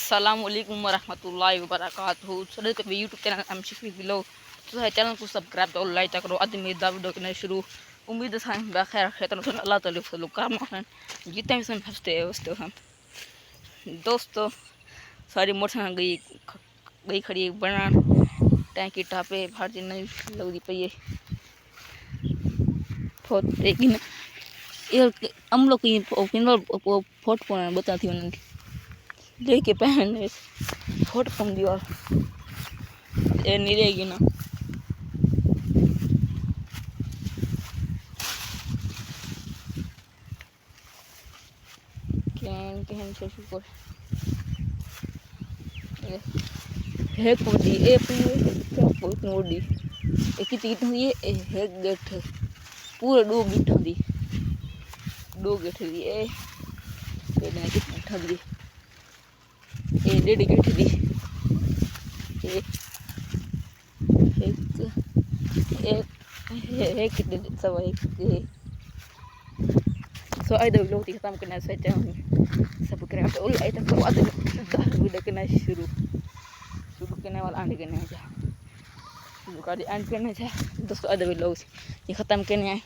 अस्सलामुअलैकुम वरहमतुल्लाहि वबरकातुहू। सदर के यूट्यूब चैनल एम शिफी बिलो तो है चैनल को सब्सक्राइब तो लाइक करो। आज मेरी दावत करने शुरू उम्मीद है बखैर खैर अल्लाह ताला फजल करम है जितने भी सन हंसते हम दोस्तों सारी मोटरसाइकिल गई खड़ी बना टैंकी टापे भार नहीं लगती पई है फोट लेकिन ये हम लोग की फोट बताती उन्होंने लेके पहन फोट कम दीवार ये नहीं रहेगी ना कहन से शुक्र है कोडी ए पूरे कोडी एक कितनी ये है गेट पूरे दो गेट दी ए ने कितना ठगी ए डेढ़ गेट दी एक सवा एक सो आइदा वीडियो खत्म करना है चैनल सब्सक्राइब तो आई तक बाद वीडियो करना शुरू करने वाला आने करने शुरू कर एंड करने दोस्तों आइदा वीडियो ये खत्म करने हैं।